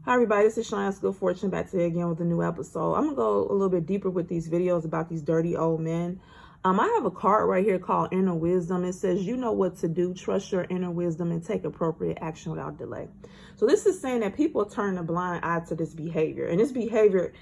Hi everybody, this is Shine Good Fortune back today again with a new episode. I'm gonna go a little bit deeper with these videos about these dirty old men. I have a card right here called Inner Wisdom. It says, you know what to do, trust your inner wisdom and take appropriate action without delay. So this is saying that people turn a blind eye to this behavior, and this behavior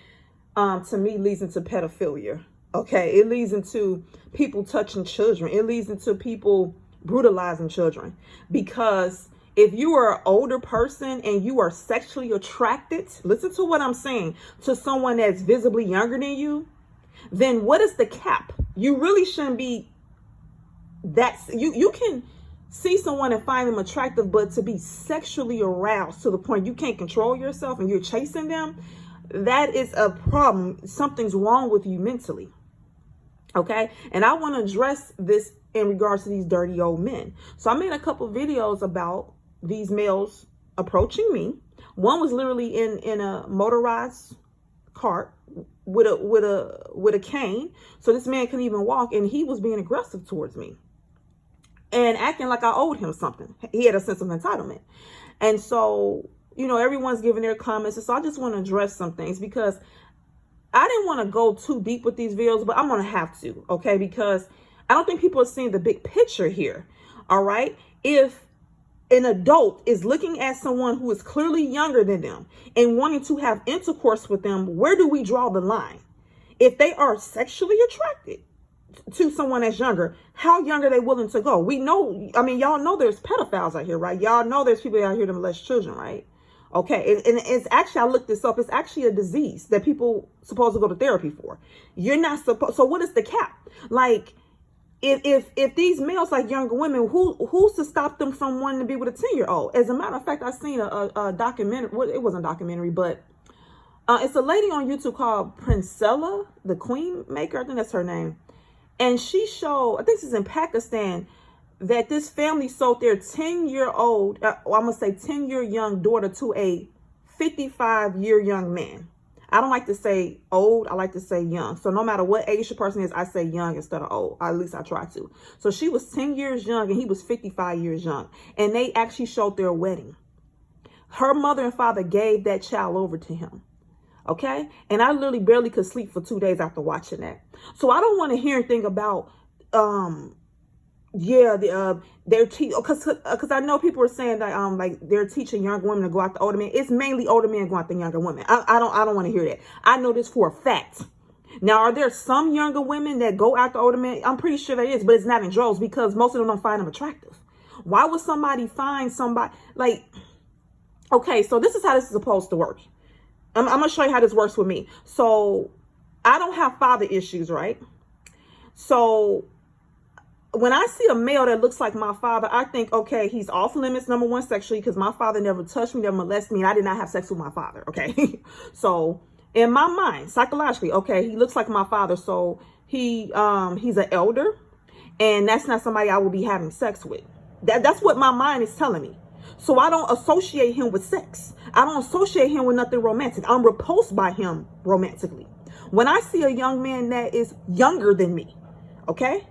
to me leads into pedophilia. Okay, it leads into people touching children. It leads into people brutalizing children, because if you are an older person and you are sexually attracted, listen to what I'm saying, to someone that's visibly younger than you, then what is the cap? You really shouldn't be that. You can see someone and find them attractive, but to be sexually aroused to the point you can't control yourself and you're chasing them, that is a problem. Something's wrong with you mentally. Okay. And I want to address this in regards to these dirty old men. So I made a couple videos about these males approaching me. One was literally in a motorized cart with a cane, so this man couldn't even walk, and he was being aggressive towards me and acting like I owed him something. He had a sense of entitlement. And so, you know, everyone's giving their comments, and so I just want to address some things, because I didn't want to go too deep with these videos, but I'm gonna have to, okay, because I don't think people are seeing the big picture here. All right, if an adult is looking at someone who is clearly younger than them and wanting to have intercourse with them, where do we draw the line? If they are sexually attracted to someone that's younger, how young are they willing to go? We know, I mean, y'all know there's pedophiles out here, right? Y'all know there's people out here that molest children, right? Okay, and it's actually, I looked this up, it's actually a disease that people supposed to go to therapy for. You're not supposed, so what is the cap? Like, if these males like younger women, who's to stop them from wanting to be with a 10-year-old? As a matter of fact, I seen a documentary. Well, it wasn't a documentary, but it's a lady on YouTube called Princella, the Queen Maker. I think that's her name. And she showed, I think this is in Pakistan, that this family sold their 10-year-old, I'm gonna say 10-year young daughter to a 55-year young man. I don't like to say old. I like to say young. So no matter what age the person is, I say young instead of old. At least I try to. So she was 10 years young and he was 55 years young. And they actually showed their wedding. Her mother and father gave that child over to him. Okay. And I literally barely could sleep for 2 days after watching that. So I don't want to hear anything about, they're because I know people are saying that like they're teaching younger women to go after older men. It's mainly older men going after younger women. I don't want to hear that. I know this for a fact. Now, are there some younger women that go after older men? I'm pretty sure there is, but it's not in droves, because most of them don't find them attractive. Why would somebody find somebody like? Okay, so this is how this is supposed to work. I'm gonna show you how this works with me. So I don't have father issues, right? So when I see a male that looks like my father, I think, okay, he's off limits, number one, sexually, because my father never touched me, never molested me, and I did not have sex with my father, okay? So in my mind, psychologically, okay, he looks like my father, so he's an elder, and that's not somebody I will be having sex with. That's what my mind is telling me. So I don't associate him with sex. I don't associate him with nothing romantic. I'm repulsed by him romantically. When I see a young man that is younger than me, okay,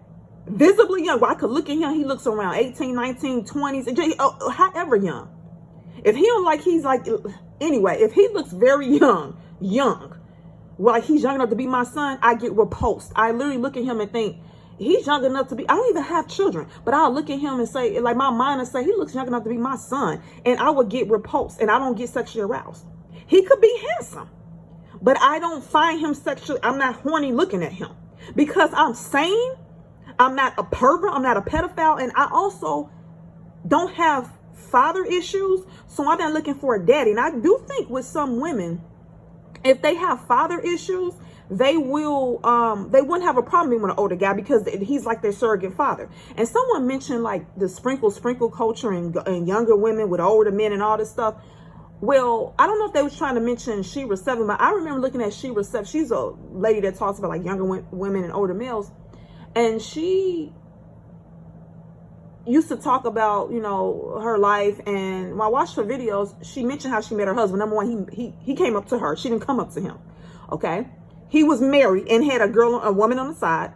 visibly young, well, I could look at him, he looks around 18, 19, 20s, however young. If he don't like, he's like, anyway, if he looks very young, well, like he's young enough to be my son, I get repulsed. I literally look at him and think, he's young enough to be, I don't even have children, but I'll look at him and say, like my mind will say, he looks young enough to be my son, and I would get repulsed, and I don't get sexually aroused. He could be handsome, but I don't find him sexually, I'm not horny looking at him, because I'm sane. I'm not a pervert. I'm not a pedophile. And I also don't have father issues. So I'm not looking for a daddy. And I do think with some women, if they have father issues, they will, they wouldn't have a problem being with an older guy, because he's like their surrogate father. And someone mentioned like the sprinkle culture and younger women with older men and all this stuff. Well, I don't know if they was trying to mention Shera Seven, but I remember looking at Shera Seven. She's a lady that talks about like younger women and older males. And she used to talk about, you know, her life. And when I watched her videos, she mentioned how she met her husband. Number one, he came up to her. She didn't come up to him. Okay. He was married and had a woman on the side.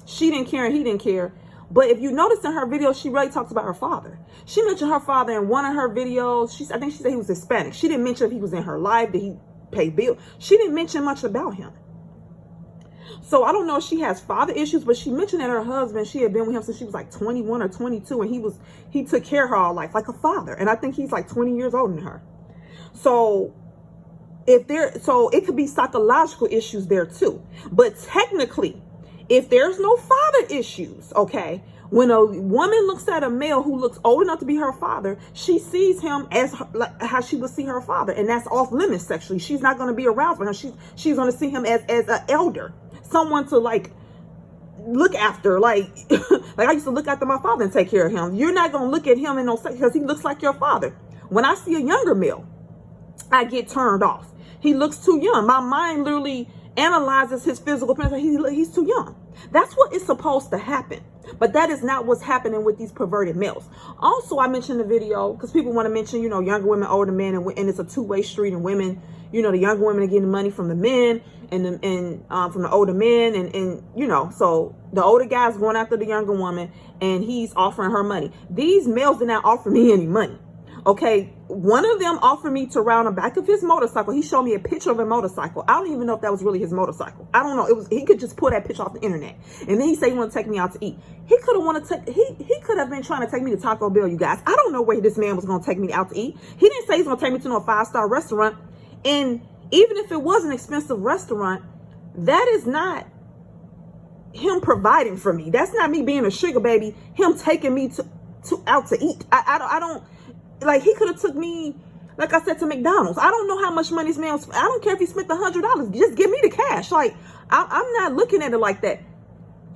She didn't care and he didn't care. But if you notice in her video, she really talks about her father. She mentioned her father in one of her videos. I think she said he was Hispanic. She didn't mention if he was in her life, did he pay bills. She didn't mention much about him. So I don't know if she has father issues, but she mentioned that her husband, she had been with him since she was like 21 or 22, and he took care of her all life like a father. And I think he's like 20 years older than her. So it could be psychological issues there too. But technically, if there's no father issues, okay, when a woman looks at a male who looks old enough to be her father, she sees him as like how she would see her father, and that's off limits sexually. She's not going to be aroused by him. She's going to see him as an elder, someone to like look after, like like I used to look after my father and take care of him. You're not going to look at him in no sex because he looks like your father. When I see a younger male, I get turned off. He looks too young. My mind literally analyzes his physical appearance. He's too young. That's what is supposed to happen. But that is not what's happening with these perverted males. Also, I mentioned the video because people want to mention, younger women, older men, and it's a two-way street. And women, the younger women are getting money from the men and from the older men. And so the older guy's going after the younger woman and he's offering her money. These males did not offer me any money. Okay, one of them offered me to ride on the back of his motorcycle. He showed me a picture of a motorcycle. I don't even know if that was really his motorcycle. I don't know. He could just pull that picture off the internet. And then he said he wanted to take me out to eat. He could have been trying to take me to Taco Bell, you guys. I don't know where this man was going to take me out to eat. He didn't say he's going to take me to no 5-star restaurant. And even if it was an expensive restaurant, that is not him providing for me. That's not me being a sugar baby. Him taking me out to eat. I don't. Like, he could have took me, like I said, to McDonald's. I don't know how much money this man was. I don't care if he spent $100. Just give me the cash. Like, I'm not looking at it like that.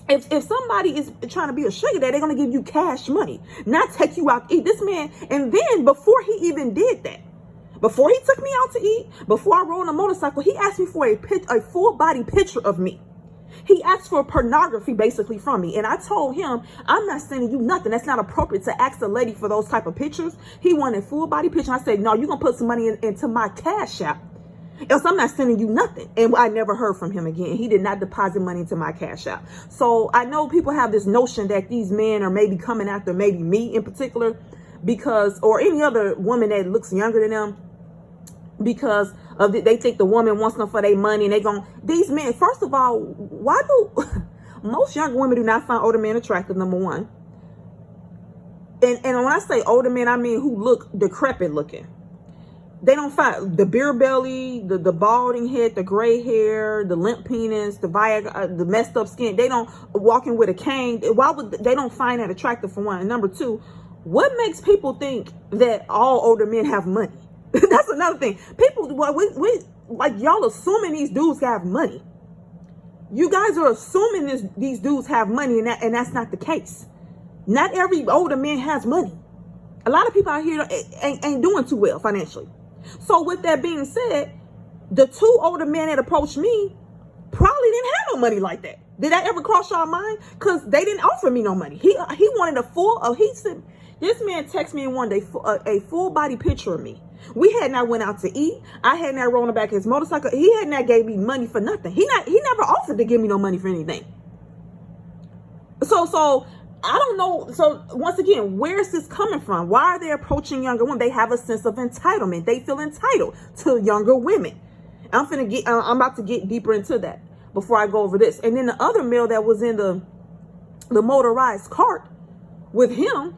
If somebody is trying to be a sugar daddy, they're going to give you cash money, not take you out to eat. This man, and then before he even did that, before he took me out to eat, before I rode on a motorcycle, he asked me for a full body picture of me. He asked for pornography basically from me. And I told him, I'm not sending you nothing. That's not appropriate to ask a lady for those type of pictures. He wanted full body picture. I said, no, you're going to put some money into my Cash App. Else I'm not sending you nothing. And I never heard from him again. He did not deposit money into my Cash App. So I know people have this notion that these men are maybe coming after maybe me in particular because, or any other woman that looks younger than them, because of they think the woman wants them for their money, and these men, first of all, why do most younger women do not find older men attractive, number one? And when I say older men, I mean who look decrepit looking. They don't find the beer belly, the balding head, the gray hair, the limp penis, the Viagra, the messed up skin. They don't walking with a cane. Why would they don't find that attractive, for one? And number two, what makes people think that all older men have money? That's another thing. People, we like y'all assuming these dudes have money. You guys are assuming these dudes have money, and that's not the case. Not every older man has money. A lot of people out here ain't doing too well financially. So with that being said, the two older men that approached me probably didn't have no money like that. Did that ever cross your mind? Because they didn't offer me no money. He wanted a full. He said, this man texted me and wanted a full body picture of me. We had not went out to eat. I had not rode on the back of his motorcycle. He had not gave me money for nothing. He never offered to give me no money for anything. So I don't know. So once again, where is this coming from? Why are they approaching younger women? They have a sense of entitlement. They feel entitled to younger women. I'm about to get deeper into that before I go over this. And then the other male that was in the motorized cart with him,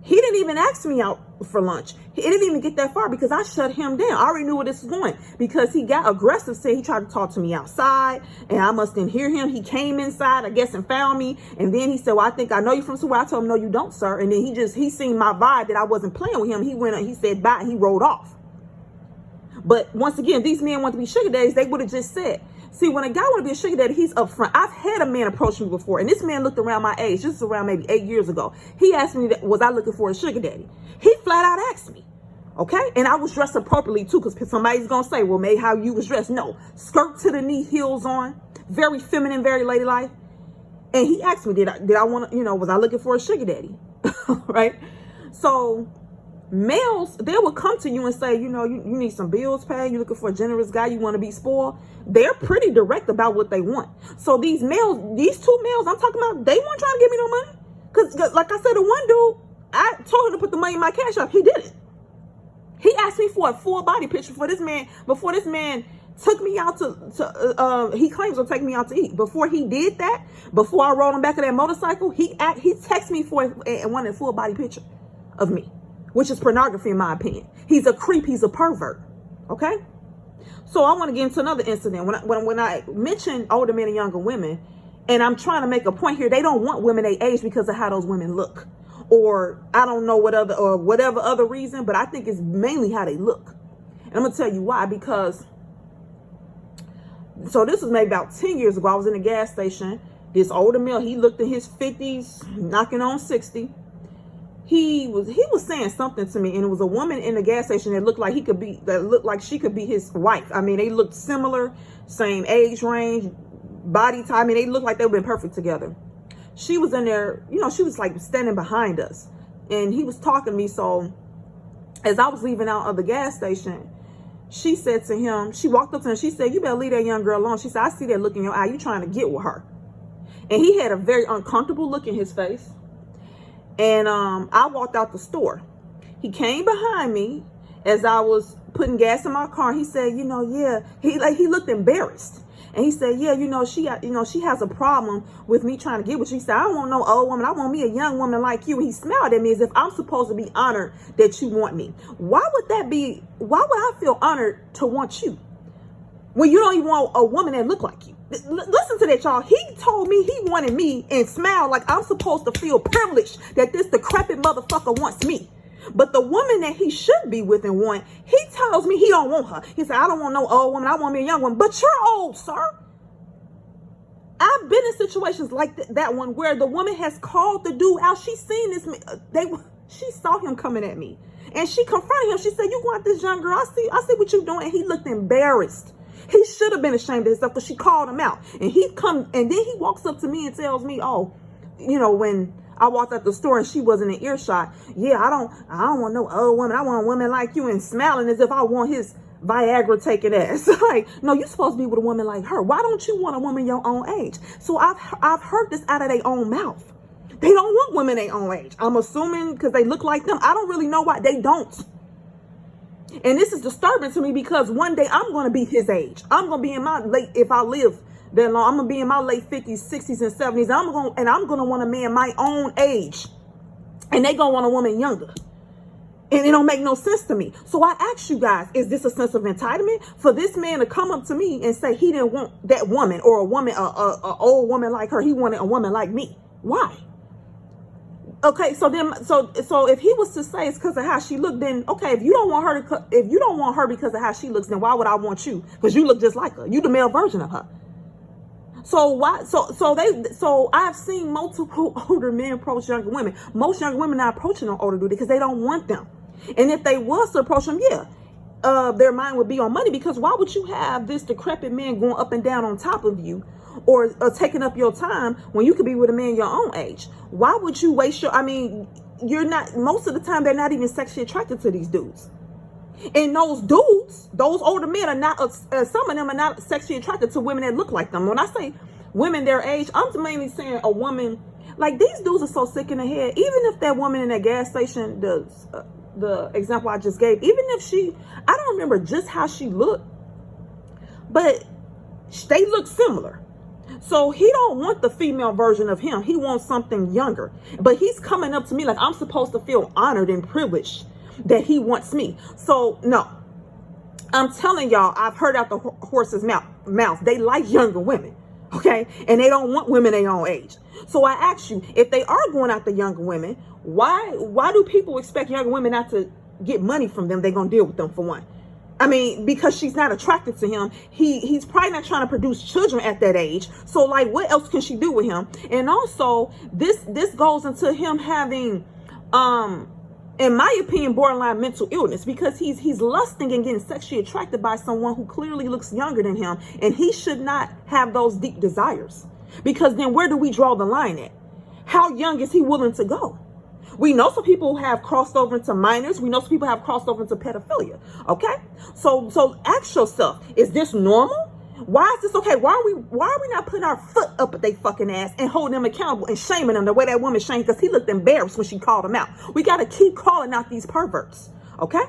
he didn't even ask me out for lunch. He didn't even get that far because I shut him down. I already knew where this was going because he got aggressive, said he tried to talk to me outside and I must didn't hear him. He came inside, I guess, and found me. And then he said, well, I think I know you from somewhere. I told him, no, you don't, sir. And then he seen my vibe that I wasn't playing with him. He said bye and he rode off. But once again, these men want to be sugar daddies. They would have just said, see, when a guy want to be a sugar daddy, he's upfront. I've had a man approach me before, and this man looked around my age. This is around maybe 8 years ago. He asked me, was I looking for a sugar daddy? He flat out asked me, okay? And I was dressed appropriately, too, because somebody's going to say, well, maybe how you was dressed. No, skirt to the knee, heels on, very feminine, very ladylike. And he asked me, did I want to, was I looking for a sugar daddy? Right? So males, they will come to you and say, you need some bills paid. You're looking for a generous guy. You want to be spoiled. They're pretty direct about what they want. So these two males I'm talking about, they weren't trying to give me no money. Because like I said, the one dude, I told him to put the money in my Cash App. He didn't. He asked me for a full body picture for this man before this man took me out he claims to take me out to eat. Before he did that, before I rode on back of that motorcycle, he texted me for and wanted a full body picture of me, which is pornography in my opinion. He's a creep. He's a pervert. Okay. So I want to get into another incident. When I mention older men and younger women, and I'm trying to make a point here, they don't want women their age because of how those women look. Or I don't know whatever other reason, but I think it's mainly how they look. And I'm going to tell you why, because so this was maybe about 10 years ago. I was in a gas station. This older male, he looked in his 50s, knocking on 60. He was saying something to me, and it was a woman in the gas station that looked like she could be his wife. I mean, they looked similar, same age range, body type. I mean, they looked like they've been perfect together. She was in there, you know, she was like standing behind us, and he was talking to me. So as I was leaving out of the gas station, she said to him, she walked up to him, she said, "You better leave that young girl alone." She said, "I see that look in your eye. You trying to get with her." And he had a very uncomfortable look in his face. And I walked out the store. He came behind me as I was putting gas in my car. He said, "You know, yeah." He looked embarrassed. And he said, "Yeah, she has a problem with me trying to get with you." He said, "I don't want no old woman. I want me a young woman like you." He smiled at me as if I'm supposed to be honored that you want me. Why would I feel honored to want you when you don't even want a woman that look like you? Listen to that, y'all. He told me he wanted me and smiled like I'm supposed to feel privileged that this decrepit motherfucker wants me. But the woman that he should be with and want, he tells me he don't want her. He said, "I don't want no old woman. I want me a young woman." But you're old, sir. I've been in situations like that one where the woman has called the dude out. She's seen this. She saw him coming at me, and she confronted him. She said, "You want this young girl? I see what you're doing." And he looked embarrassed. He should have been ashamed of himself, because she called him out. And then he walks up to me and tells me, "Oh, when I walked out the store and she wasn't in earshot, yeah, I don't want no old woman. I want a woman like you," and smiling as if I want his Viagra taking ass. Like, no, you're supposed to be with a woman like her. Why don't you want a woman your own age? So I've heard this out of their own mouth. They don't want women their own age. I'm assuming because they look like them. I don't really know why they don't. And this is disturbing to me, because one day I'm going to be his age. I'm going to be in my if I live that long, I'm going to be in my late 50s, 60s, and 70s. I'm going to want a man my own age. And they going to want a woman younger. And it don't make no sense to me. So I ask you guys, is this a sense of entitlement for this man to come up to me and say he didn't want that woman, or a woman, a old woman like her? He wanted a woman like me. Why? Okay, so if he was to say it's because of how she looked, then okay, if you don't want her because of how she looks, then why would I want you? Because you look just like her. You the male version of her. So why? So I've seen multiple older men approach younger women. Most younger women not approaching an older dude because they don't want them. And if they was to approach them, their mind would be on money, because why would you have this decrepit man going up and down on top of you, or taking up your time when you could be with a man your own age? Why would you waste you're not, most of the time, they're not even sexually attracted to these dudes. And those dudes, those older men are not, some of them are not sexually attracted to women that look like them. When I say women their age, I'm mainly saying a woman, like these dudes are so sick in the head. Even if that woman in that gas station, the example I just gave, even if I don't remember just how she looked, but they look similar. So he don't want the female version of him. He wants something younger. But he's coming up to me like I'm supposed to feel honored and privileged that he wants me. So no, I'm telling y'all, I've heard out the horse's mouth. They like younger women, okay? And they don't want women their own age. So I ask you, if they are going after younger women, why do people expect younger women not to get money from them? They're going to deal with them, for one. I mean, because she's not attracted to him. He's probably not trying to produce children at that age. So like, what else can she do with him? And also this goes into him having, in my opinion, borderline mental illness, because he's lusting and getting sexually attracted by someone who clearly looks younger than him. And he should not have those deep desires, because then where do we draw the line at? How young is he willing to go? We know some people have crossed over into minors. We know some people have crossed over into pedophilia. Okay. So ask yourself, is this normal? Why is this okay? Why are we not putting our foot up at they fucking ass and holding them accountable and shaming them the way that woman shamed? Because he looked embarrassed when she called him out. We got to keep calling out these perverts. Okay?